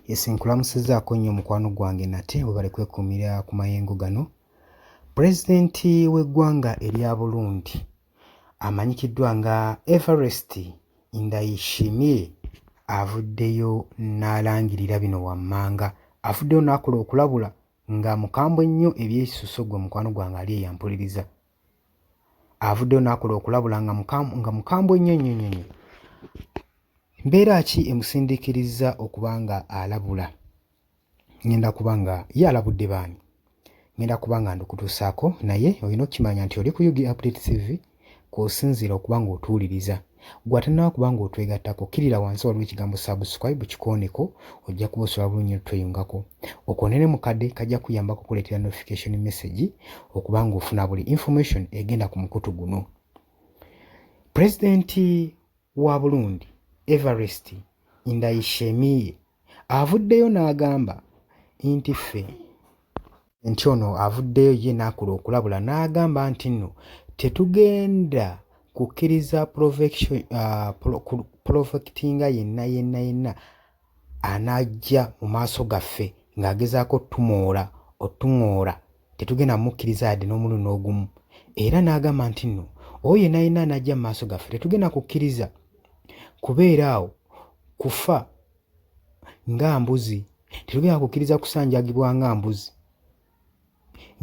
Nkulamusizzaako nnyo mukwano gwange nate bwe bali kwekuumira ku mayengo gano. Pulezidenti w'eggwanga erya Burundi amanyikiddwa nga Evariste Ndayishimiye avuddeyo n'alangirira bino wammanga. Avuddeyo n'akola okulabula nga mukambwe nnyo eby'essuso gwe mukwano gwange ali eyampuliriza. Avuddeyo n'akola okulabula nga mukambwe nnyo. Mbeera ki emusindiikiriza okuba nga alabula? Ngenda kuba nga ye alabudde baani? Ngenda kuba nga ndukutuusaako naye olina okukimanya nti oli ku UG Update TV kw'osinziira okuba nga otuwuliriza. Gwe atannaba kuba nga otwegattako kkirira wansi waliwo ekigambo subscribe kikooneko, ojja kuba osobola bulungi otweyungako. Okoonere mukadde kajja kuyambako okuleetera notification message okuba ng'ofuna buli information egenda ku mukutu guno. Pulezidenti wa Burundi Evariste Ndayishimiye avuddeyo n'agamba nti ono avuddeyo ye n'akola okulabula n'agamba nti nno tetugenda kukkiriza provectinga yenna anajja mu maaso gaffe ng'agezaako otuŋŋoola, tetugenda mukkiriza yadde n'omulundi n'ogumu. Era n'agamba nti nno oyo yenna anajja mu maaso gaffe tetugenda kukkiriza kubeera awo kufa nga mbuzi, tetugenda kukkiriza kusanjagibwa nga mbuzi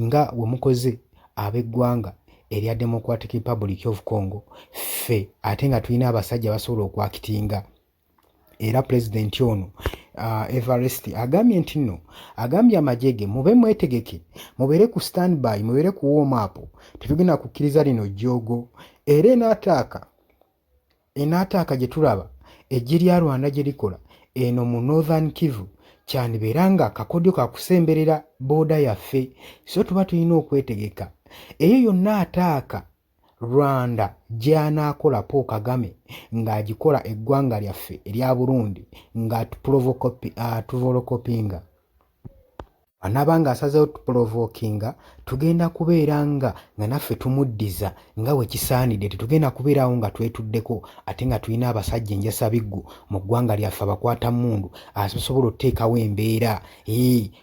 nga bwe mukoze ab'eggwanga erya Democratic Republic of Congo ffe ate nga tulina abasajja basobola okwakitinga. Era pulezidenti ono Evariste agambye nti nno agambye amagye ge mube mwetegeke, mubeere ku standby, mubeere ku warm up, tetugenda kukkiriza lino jjoogo. Era enaataaka gye tulaba eggi lya Rwanda gye likola eno mu Northern Kivu kyandibeera nga kakodyo kakusemberera booda yaffe, so tuba tulina okwetegeka. Eyo yonna ataaka Rwanda gy'anaakola Paul Kagame ng'agikola eggwanga lyaffe erya Burundi nga tuprovokopinga. Anaaba ng'asazeewo tuprovokinga, tugenda kubeera nga naffe tumuddiza nga bwe kisaanidde. Tetugenda kubeerawo nga twetuddeko ate nga tulina abasajja enjasabiggu mu ggwanga lyaffe abakwata mmundu asobola okuteekawo embeera.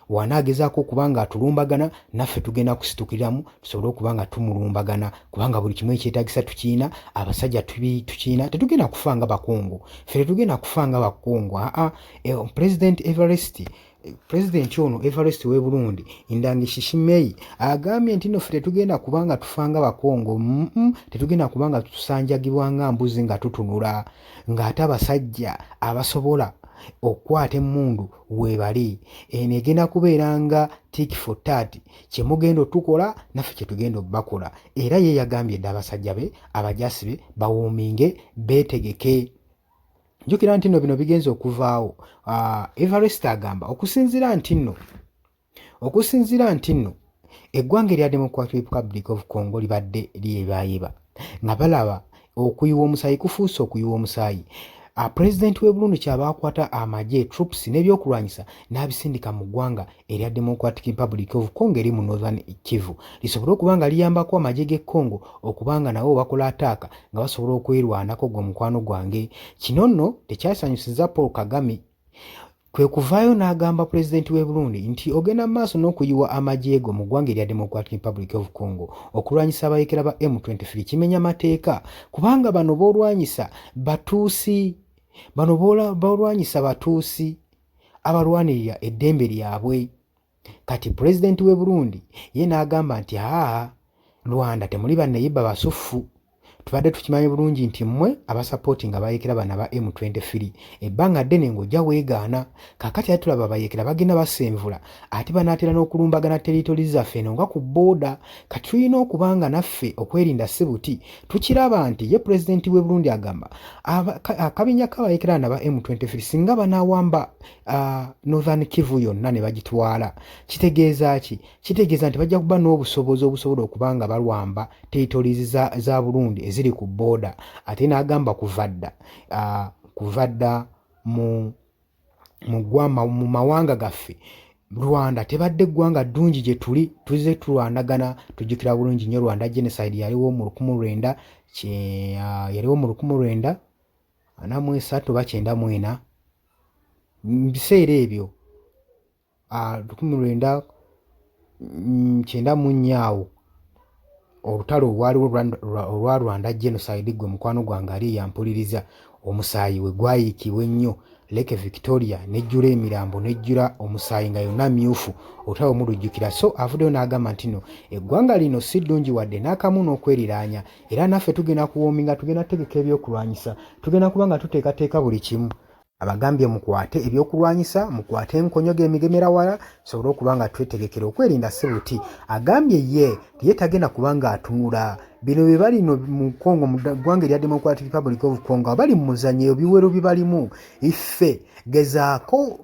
Wanaagezaako okuba nga atulumbagana, naffe tugenda kusitukiramu tusobole okuba nga tumulumbagana, kubanga buli kimu ekyetaagisa tukiina, abasajja tukiina. Tetugenda kufa nga Bakongo, ffe tetugenda kufa nga Bakongo. Pulezidenti ono Evariste w'e Burundi Ndayishimiye agambye nti nno ffe tetugenda kuba nga tufa nga Bakongo, tetugenda kuba nga tusanjagibwa nga mbuzi nga tutunula, ng'ate abasajja abasobola okukwata emmundu weebali. Eno egenda kubeera nga tick for tat, kye mugenda otukola naffe kye tugenda obbakola. Era ye yagambye dda abasajja be abajaasi be bawoominge beetegeke. Njukira nti nno bino bigenza okuvaawo. Evariste agamba okusinziira nti nno eggwanga erya Democratic Republic of Congo libadde lyebaayeba nga balaba okuyiwa omusaayi kufuuse okuyiwa omusaayi. Pulezidenti w'e Burundi kyaba akwata amagye troops n'ebyokulwanyisa n'abisindika mu ggwanga erya Democratic Republic of Congo eri mu Northern Kivu, lisobole okuba nga liyambako amagye g'e Congo okuba nga nabo bakola ataaka nga basobola okwerwanako gwe mukwano gwange. Kino nno tekyasanyusizza Paul Kagame, kwe kuvaayo n'agamba pulezidenti w'e Burundi nti ogenda mu maaso n'okuyiwa amagye go mu ggwanga erya Democratic Republic of Congo okulwanyisa abayeekera ba M23 kimenya mateeka, kubanga bano boolwanyisa batuusi, abalwanirira eddembe lyabwe. Kati pulezidenti w'e Burundi ye n'agamba nti Rwanda temuli bannayibba basuffu. Tubadde tukimanyi bulungi nti mmwe abasapootinga abayeekera bano aba M23 ebbanga ddene ng'ojja weegaana. Kaakati ate tulaba abayeekera bagenda basenvula ate banaatera n'okulumbagana territories zaffe eno nga ku booda. Kati tulina okuba nga naffe okwerinda si buti. Tukiraba nti ye pulezidenti w'e Burundi agamba akabinja k'abayeekera bano aba M23 singa banaawamba Northern Kivu yonna ne bagitwala, kitegeeza ki? Kitegeeza nti bajja kuba n'obusobozi obusobola okuba nga balwamba territories za Burundi eziri ku booda. Ate n'agamba kuvadda mu mawanga gaffe Rwanda tebadde ggwanga ddungi gye tuze tulwanagana. Tujjukira bulungi nnyo Rwanda genocide yaliwo mu 1993 ba 94 mu biseera ebyo 1994 olutalo olwa Rwanda genocide gwe mukwano gwange ali yampuliriza omusaayi we gwayiikibwa ennyo Lake Victoria nejjula emirambo nejjula omusaayi nga yonna myufu olutalo mulujjukira. So avuddeyo n'agamba nti no eggwanga lino si ddungi wadde n'akamu n'okweriraanya era naffe tugenda kuwoominga tugenda tegeka ebyokulwanyisa tugenda kuba nga tuteekateeka buli kimu. Abagambye mukwate ebyokulwanyisa mukwate enkonyogo emigemerawala sobole okuba nga twetegekera okwerinda sebuti. Agambye ye tagenda kuba nga atunula bino bye bali mu Congo mu ggwanga erya Democratic Republic of Congo abali mu muzannyo biwero bibalimu iffe gezaako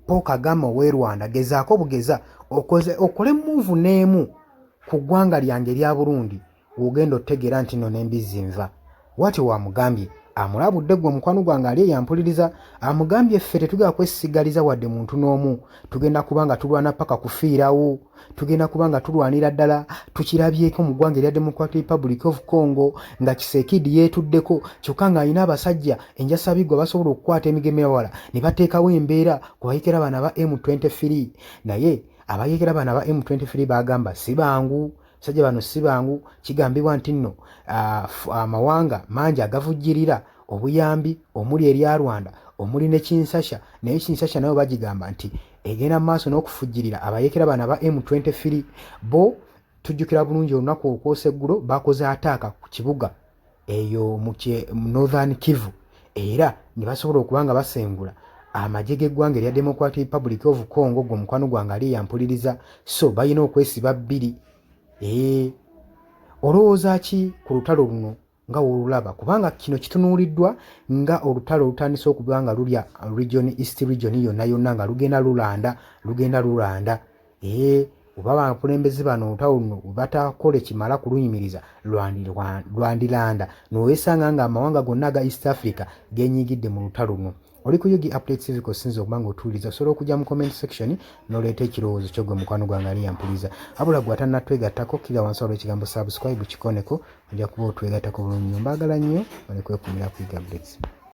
Paul Kagame ow'e Rwanda gezaako bugeza okole move n'emu ku ggwanga lyange erya Burundi ogenda otegeera nti no n'embizzi nva. Bw'atyo wamugambye amulabudde gwe mukwano gwange ali yampuliriza amugambye ffe tetugenda kwesisigaliza wadde muntu n'omu tugenda kuba nga tulwana paka kufiirawo tugenda kuba nga tulwanira ddala tukirabyeko mu ggwanga erya Democratic Republic of Congo nga Kisekedi yeetuddeko kyokka ng'alina abasajja enjasabigwa basobola okukwata emigemerawala ne bateekawo embeera ku bayeekera bano aba M23 naye abayeekera bano aba M23 bagamba si bangu sajja bano si bangu kigambibwa nti nno amawanga mangi agavujjirira obuyambi omuli erya Rwanda omuli ne Kinshasa naye Kinshasa nayo bagigamba nti egenda mu maaso n'okufujjirira abayeekera bano aba M23 bo tujjukira bulungi olunaku okwoseggulo bakoze ataaka ku kibuga eyo mu Northern Kivu era ne basobola okuba nga basengula amagye g'eggwanga erya Democratic Republic of Congo gwe mukwano gwange ali yampuliriza so balina okwesiba bbiri. Olowooza ki ku lutalo luno nga wolulaba kubanga kino kitunuuliddwa nga olutalo olutandise okuba nga lulya East region yonna nga lugenda lulanda oba abakulembeze bano olutalo luno batakole kimala kuluyimiriza lwandiranda noweesanga nga amawanga gonna aga East Africa genyigidde mu lutalo luno. Oli ku Yugi Updates TV kosinza okuba nga otuwuliriza osobola okujja mu comment section n'oleeta ekirowoozo kyo gwe mukwano gwange ali yampuliriza abula gwe atannatwegattako kira wansi waliwo ekigambo subscribe kikoneko ojja kuba otwegattako bulungi nnyo. Mbaagala nnyo balekwekumira ku Yugi Updates.